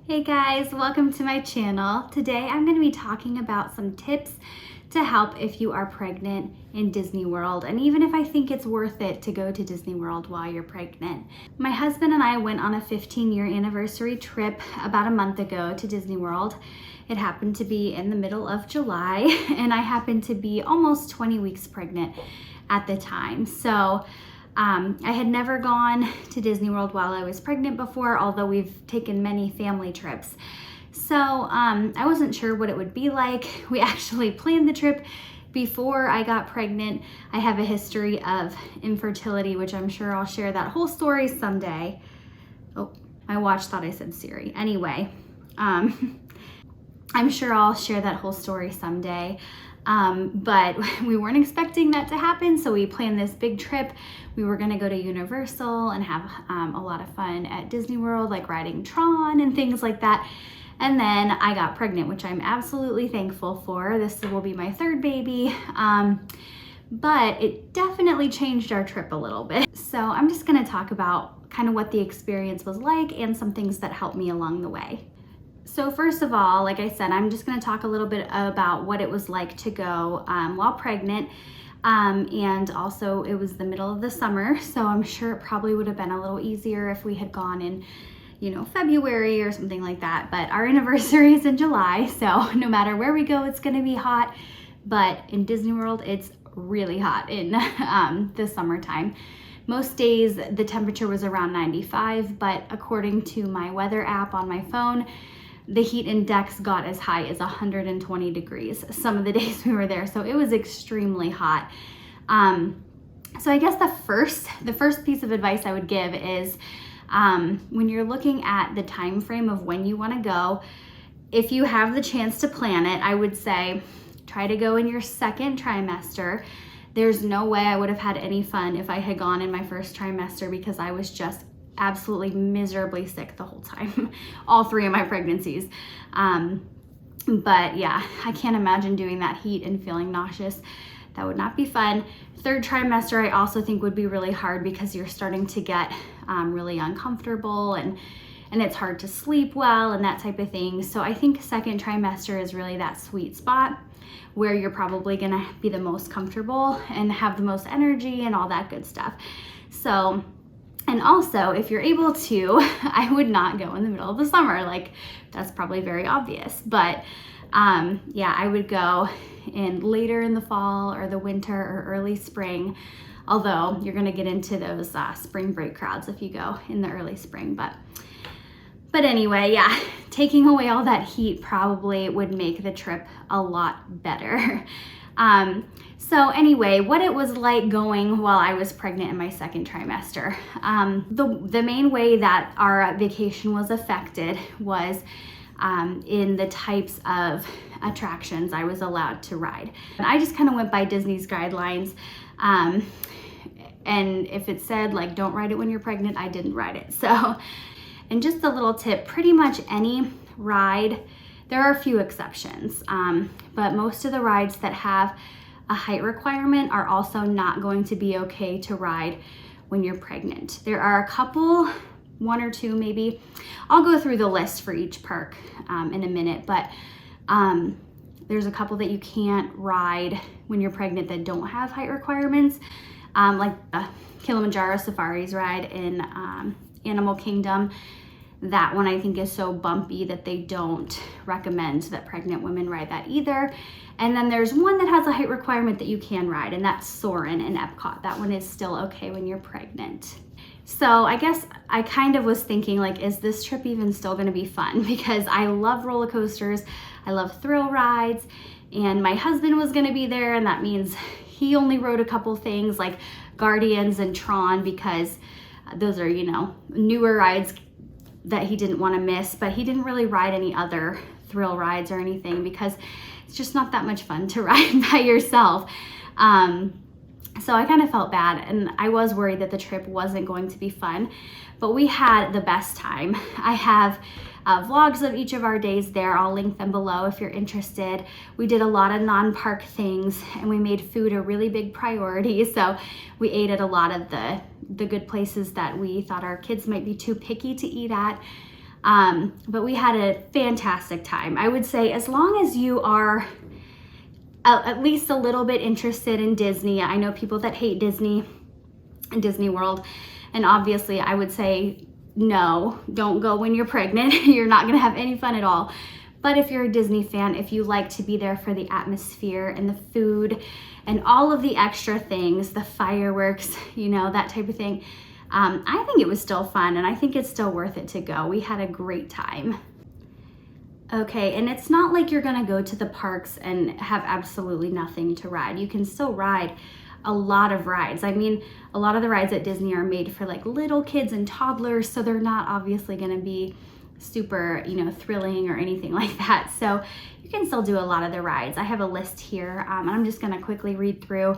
Hey guys, welcome to my channel. Today I'm going to be talking about some tips to help if you are pregnant in Disney World, and even if I think it's worth it to go to Disney World while you're pregnant. My husband and I went on a 15-year anniversary trip about a month ago to Disney World. It happened to be in the middle of July, and I happened to be almost 20 weeks pregnant at the time. So I had never gone to Disney World while I was pregnant before, although we've taken many family trips. So I wasn't sure what it would be like. We actually planned the trip before I got pregnant. I have a history of infertility, which I'm sure I'll share that whole story someday. Oh, my watch thought I said Siri. Anyway, I'm sure I'll share that whole story someday. But we weren't expecting that to happen, so we planned this big trip. We were gonna go to Universal and have a lot of fun at Disney World, like riding Tron and things like that. And then I got pregnant, which I'm absolutely thankful for. This will be my third baby, but it definitely changed our trip a little bit. So I'm just gonna talk about kind of what the experience was like and some things that helped me along the way. So first of all, like I said, I'm just gonna talk a little bit about what it was like to go while pregnant. And also it was the middle of the summer, so I'm sure it probably would have been a little easier if we had gone in, February or something like that. But our anniversary is in July, so no matter where we go, it's gonna be hot. But in Disney World, it's really hot in the summertime. Most days the temperature was around 95, but according to my weather app on my phone, the heat index got as high as 120 degrees some of the days we were there. So it was extremely hot. So I guess the first piece of advice I would give is when you're looking at the time frame of when you want to go, if you have the chance to plan it, I would say try to go in your second trimester. There's no way I would have had any fun if I had gone in my first trimester, because I was just absolutely miserably sick the whole time, all three of my pregnancies. But yeah, I can't imagine doing that heat and feeling nauseous. That would not be fun. Third trimester, I also think would be really hard because you're starting to get really uncomfortable and it's hard to sleep well and that type of thing. So I think second trimester is really that sweet spot where you're probably gonna be the most comfortable and have the most energy and all that good stuff. So, and also, if you're able to, I would not go in the middle of the summer. Like, that's probably very obvious. But yeah, I would go in later in the fall or the winter or early spring. Although you're gonna get into those spring break crowds if you go in the early spring. But anyway, yeah, taking away all that heat probably would make the trip a lot better. So anyway, what it was like going while I was pregnant in my second trimester. The main way that our vacation was affected was in the types of attractions I was allowed to ride. And I just kind of went by Disney's guidelines. And if it said like, don't ride it when you're pregnant, I didn't ride it. So, and just a little tip, pretty much any ride, there are a few exceptions, but most of the rides that have a height requirement are also not going to be okay to ride when you're pregnant. There are a couple, one or two maybe. I'll go through the list for each park in a minute, but there's a couple that you can't ride when you're pregnant that don't have height requirements, like the Kilimanjaro Safaris ride in Animal Kingdom. That one I think is so bumpy that they don't recommend that pregnant women ride that either. And then there's one that has a height requirement that you can ride, and that's Soarin' in Epcot. That one is still okay when you're pregnant. So I guess I kind of was thinking, like, is this trip even still gonna be fun? Because I love roller coasters, I love thrill rides, and my husband was gonna be there, and that means he only rode a couple things like Guardians and Tron, because those are, newer rides that he didn't want to miss, but he didn't really ride any other thrill rides or anything because it's just not that much fun to ride by yourself. So I kind of felt bad, and I was worried that the trip wasn't going to be fun, but we had the best time. I have vlogs of each of our days there. I'll link them below if you're interested. We did a lot of non-park things, and we made food a really big priority. So we ate at a lot of the good places that we thought our kids might be too picky to eat at. But we had a fantastic time. I would say as long as you are at least a little bit interested in Disney. I know people that hate Disney and Disney World, and obviously I would say no, don't go when you're pregnant. You're not gonna have any fun at all. But if you're a Disney fan, if you like to be there for the atmosphere and the food and all of the extra things, the fireworks, you know, that type of thing, I think it was still fun, and I think it's still worth it to go. We had a great time. Okay, and it's not like you're gonna go to the parks and have absolutely nothing to ride. You can still ride a lot of rides. I mean, a lot of the rides at Disney are made for like little kids and toddlers, so they're not obviously gonna be super, you know, thrilling or anything like that. So you can still do a lot of the rides. I have a list here, and I'm just gonna quickly read through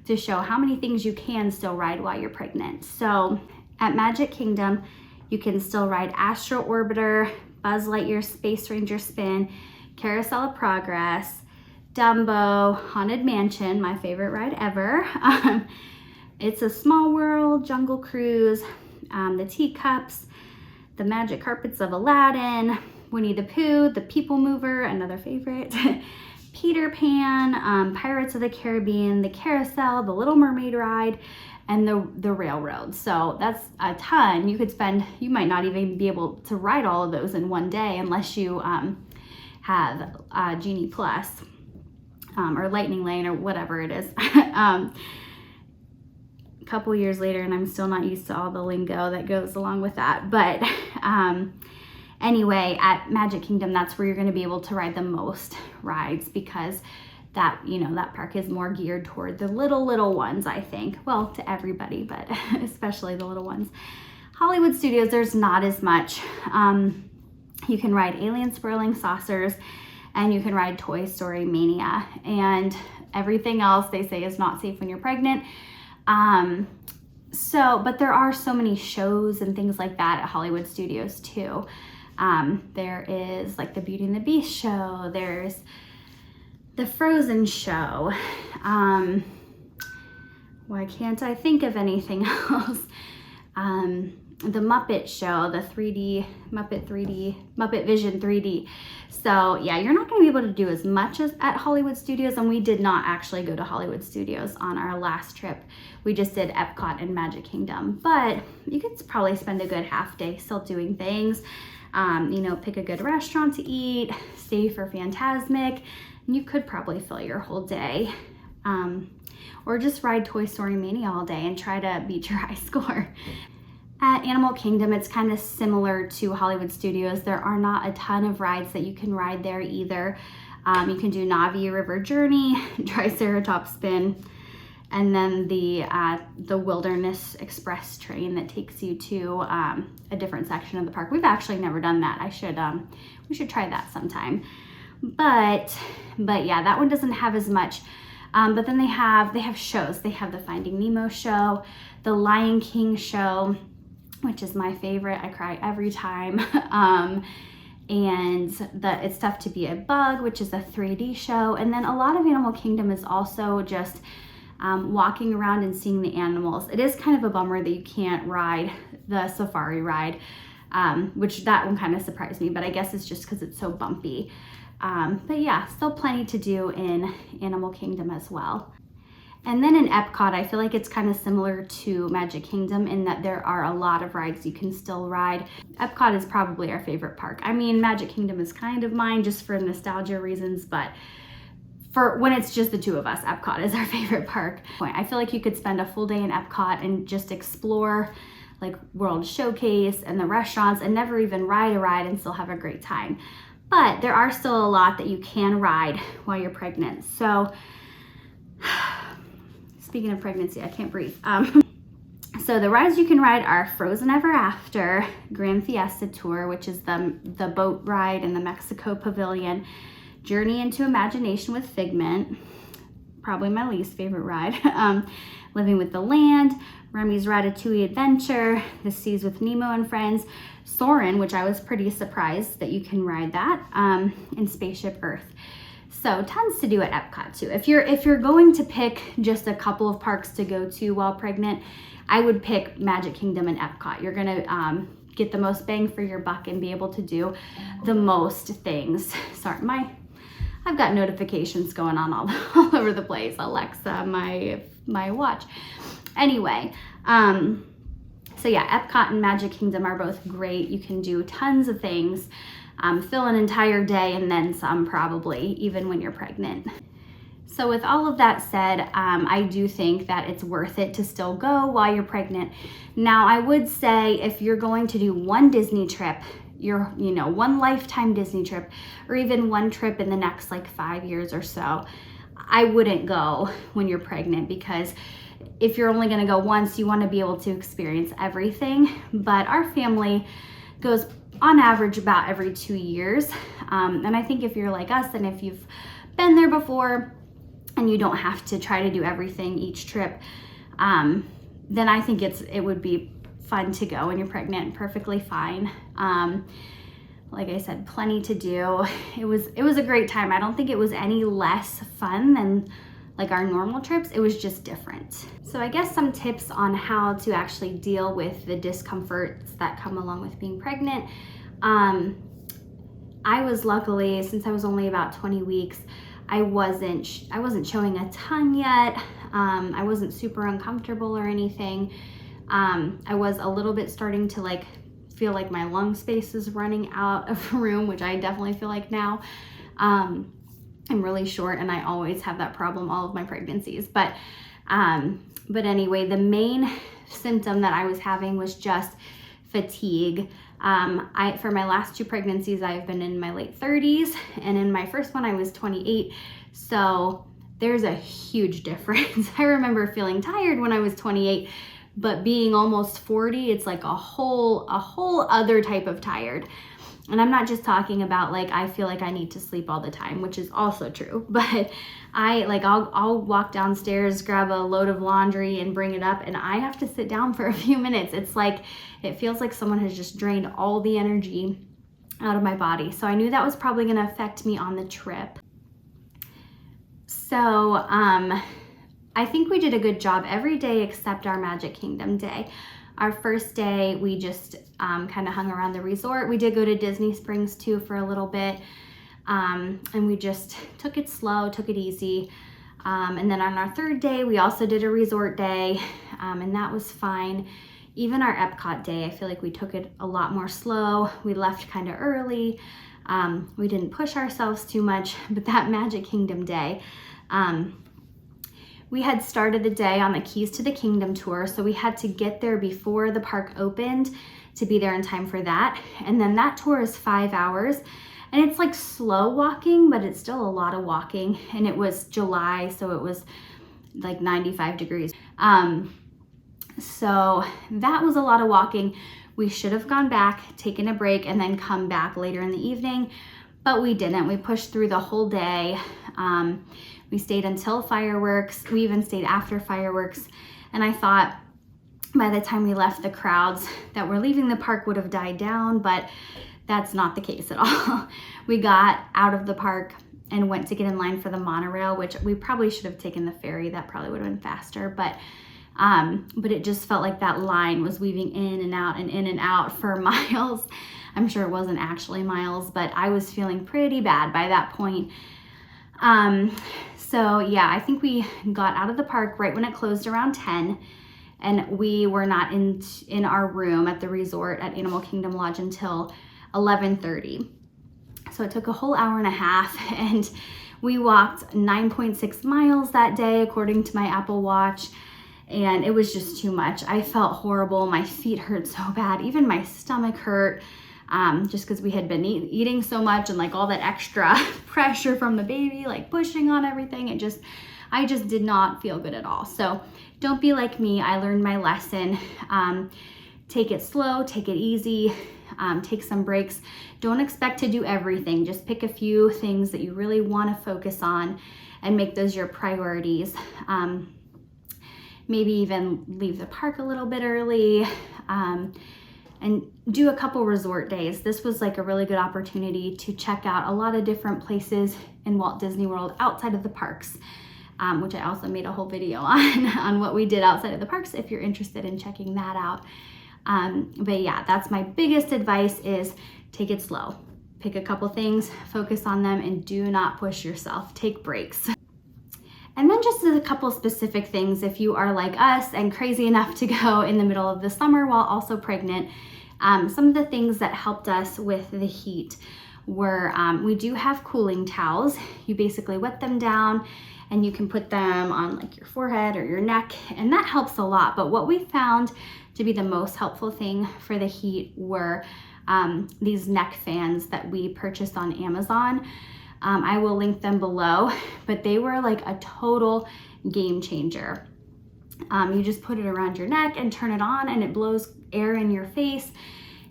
to show how many things you can still ride while you're pregnant. So at Magic Kingdom, you can still ride Astro Orbiter, Buzz Lightyear Space Ranger Spin, Carousel of Progress, Dumbo, Haunted Mansion, my favorite ride ever. It's a Small World, Jungle Cruise, the Teacups, the Magic Carpets of Aladdin, Winnie the Pooh, the People Mover, another favorite, Peter Pan, Pirates of the Caribbean, the Carousel, the Little Mermaid ride, and the Railroad. So that's a ton. You might not even be able to ride all of those in one day unless you have Genie Plus or Lightning Lane or whatever it is. A couple years later, and I'm still not used to all the lingo that goes along with that. But anyway, at Magic Kingdom, that's where you're going to be able to ride the most rides, because that, you know, that park is more geared toward the little ones, I think. Well, to everybody, but especially the little ones. Hollywood Studios, there's not as much. You can ride Alien Swirling Saucers, and you can ride Toy Story Mania, and everything else they say is not safe when you're pregnant. But there are so many shows and things like that at Hollywood Studios too. There is like the Beauty and the Beast show, there's the Frozen show. Why can't I think of anything else? The Muppet show, the Muppet Vision 3D. So yeah, you're not gonna be able to do as much as at Hollywood Studios, and we did not actually go to Hollywood Studios on our last trip. We just did Epcot and Magic Kingdom, but you could probably spend a good half day still doing things. You know, pick a good restaurant to eat, stay for Fantasmic, and you could probably fill your whole day. Or just ride Toy Story Mania all day and try to beat your high score. At Animal Kingdom, it's kind of similar to Hollywood Studios. There are not a ton of rides that you can ride there either. You can do Navi River Journey, Triceratops Spin, and then the Wilderness Express train that takes you to a different section of the park. We've actually never done that. We should try that sometime. But yeah, that one doesn't have as much. But then they have shows. They have the Finding Nemo show, the Lion King show, which is my favorite. I cry every time. And It's Tough to Be a Bug, which is a 3D show. And then a lot of Animal Kingdom is also just walking around and seeing the animals. It is kind of a bummer that you can't ride the safari ride, which that one kind of surprised me, but I guess it's just because it's so bumpy. But yeah, still plenty to do in Animal Kingdom as well. And then in Epcot, I feel like it's kind of similar to Magic Kingdom in that there are a lot of rides you can still ride. Epcot is probably our favorite park. I mean, Magic Kingdom is kind of mine just for nostalgia reasons, but for when it's just the two of us, Epcot is our favorite park. I feel like you could spend a full day in Epcot and just explore like World Showcase and the restaurants and never even ride a ride and still have a great time. But there are still a lot that you can ride while you're pregnant. So speaking of pregnancy, I can't breathe. So the rides you can ride are Frozen Ever After, Grand Fiesta Tour, which is the boat ride in the Mexico Pavilion, Journey into Imagination with Figment, probably my least favorite ride, Living with the Land, Remy's Ratatouille Adventure, The Seas with Nemo and Friends, Soarin', which I was pretty surprised that you can ride that, and Spaceship Earth. So tons to do at Epcot too. If you're going to pick just a couple of parks to go to while pregnant, I would pick Magic Kingdom and Epcot. You're gonna get the most bang for your buck and be able to do the most things. Sorry, I've got notifications going on all over the place. Alexa, my watch. Anyway, so yeah, Epcot and Magic Kingdom are both great. You can do tons of things, fill an entire day and then some probably, even when you're pregnant. So with all of that said, I do think that it's worth it to still go while you're pregnant. Now, I would say if you're going to do one Disney trip, one lifetime Disney trip, or even one trip in the next like 5 years or so, I wouldn't go when you're pregnant, because if you're only gonna go once, you wanna be able to experience everything. But our family goes on average about every 2 years. And I think if you're like us and if you've been there before, and you don't have to try to do everything each trip, then I think it would be fun to go when you're pregnant, perfectly fine. Like I said, plenty to do. It was a great time. I don't think it was any less fun than like our normal trips. It was just different. So I guess some tips on how to actually deal with the discomforts that come along with being pregnant. I was luckily, since I was only about 20 weeks, I wasn't showing a ton yet. I wasn't super uncomfortable or anything. I was a little bit starting to like feel like my lung space is running out of room, which I definitely feel like now. I'm really short and I always have that problem all of my pregnancies. But anyway, the main symptom that I was having was just fatigue. For my last 2 pregnancies, I've been in my late 30s, and in my first one, I was 28. So there's a huge difference. I remember feeling tired when I was 28, but being almost 40, it's like a whole other type of tired. And I'm not just talking about like, I feel like I need to sleep all the time, which is also true, but I'll walk downstairs, grab a load of laundry and bring it up, and I have to sit down for a few minutes. It's like, it feels like someone has just drained all the energy out of my body. So I knew that was probably gonna affect me on the trip. So I think we did a good job every day except our Magic Kingdom day. Our first day, we just kind of hung around the resort. We did go to Disney Springs too for a little bit. And we just took it slow, took it easy. And then on our third day, we also did a resort day, and that was fine. Even our Epcot day, I feel like we took it a lot more slow. We left kind of early. We didn't push ourselves too much, but that Magic Kingdom day, we had started the day on the Keys to the Kingdom tour, so we had to get there before the park opened to be there in time for that. And then that tour is 5 hours, and it's like slow walking, but it's still a lot of walking. And it was July, so it was like 95 degrees. So that was a lot of walking. We should have gone back, taken a break, and then come back later in the evening, but we didn't. We pushed through the whole day. We stayed until fireworks. We even stayed after fireworks. And I thought by the time we left, the crowds that were leaving the park would have died down, but that's not the case at all. We got out of the park and went to get in line for the monorail, which we probably should have taken the ferry. That probably would have been faster, but it just felt like that line was weaving in and out for miles. I'm sure it wasn't actually miles, but I was feeling pretty bad by that point. So yeah, I think we got out of the park right when it closed around 10, and we were not in our room at the resort at Animal Kingdom Lodge until 11:30. So it took a whole hour and a half, and we walked 9.6 miles that day according to my Apple Watch, and it was just too much. I felt horrible. My feet hurt so bad. Even my stomach hurt. Just because we had been eating so much and like all that extra pressure from the baby, like pushing on everything, I just did not feel good at all. So don't be like me. I learned my lesson. Take it slow, take it easy, take some breaks. Don't expect to do everything. Just pick a few things that you really want to focus on and make those your priorities. Maybe even leave the park a little bit early. And do a couple resort days. This was like a really good opportunity to check out a lot of different places in Walt Disney World outside of the parks. which I also made a whole video on what we did outside of the parks if you're interested in checking that out. But yeah, that's my biggest advice is take it slow. Pick a couple things, focus on them, and do not push yourself. Take breaks. And then just a couple specific things if you are like us and crazy enough to go in the middle of the summer while also pregnant. Some of the things that helped us with the heat were, we do have cooling towels. You basically wet them down and you can put them on like your forehead or your neck, and that helps a lot. But what we found to be the most helpful thing for the heat were these neck fans that we purchased on Amazon. I will link them below, but they were like a total game changer. You just put it around your neck and turn it on and it blows air in your face,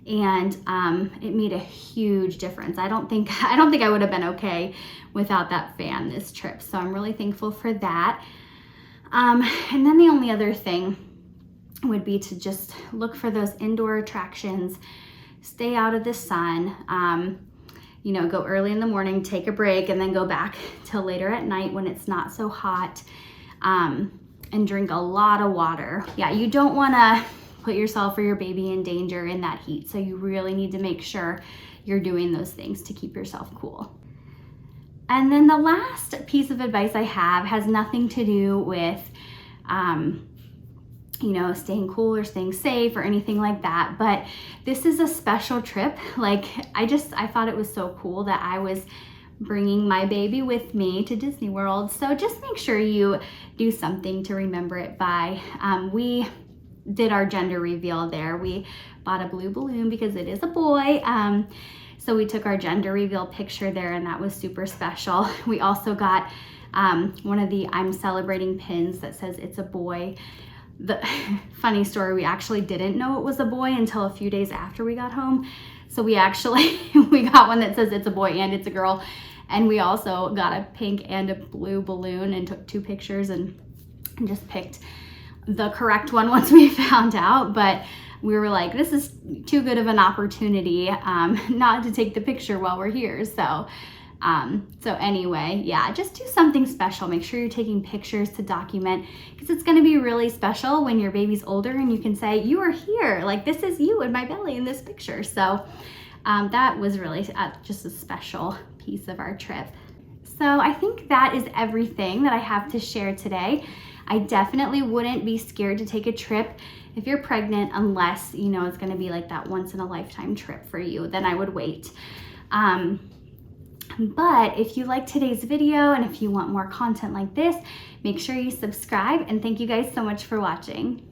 and it made a huge difference. I don't think I would have been okay without that fan this trip, so I'm really thankful for that. And then the only other thing would be to just look for those indoor attractions, stay out of the sun, you know, go early in the morning, take a break, and then go back till later at night when it's not so hot, and drink a lot of water. Yeah, you don't want to put yourself or your baby in danger in that heat, so you really need to make sure you're doing those things to keep yourself cool. And then the last piece of advice I have has nothing to do with you know, staying cool or staying safe or anything like that, but this is a special trip. Like, I thought it was so cool that I was bringing my baby with me to Disney World. So just make sure you do something to remember it by. We did our gender reveal there. We bought a blue balloon because it is a boy. So we took our gender reveal picture there, and that was super special. We also got one of the I'm celebrating pins that says it's a boy. The funny story, we actually didn't know it was a boy until a few days after we got home. So we actually, we got one that says it's a boy and it's a girl. And we also got a pink and a blue balloon and took 2 pictures and just picked the correct one once we found out. But we were like, this is too good of an opportunity not to take the picture while we're here. So anyway, yeah, just do something special. Make sure you're taking pictures to document, because it's going to be really special when your baby's older and you can say, you are here, like this is you in my belly in this picture. So that was really just a special piece of our trip. So I think that is everything that I have to share today. I definitely wouldn't be scared to take a trip if you're pregnant, unless, you know, it's going to be like that once in a lifetime trip for you. Then I would wait. But if you like today's video and if you want more content like this, make sure you subscribe, and thank you guys so much for watching.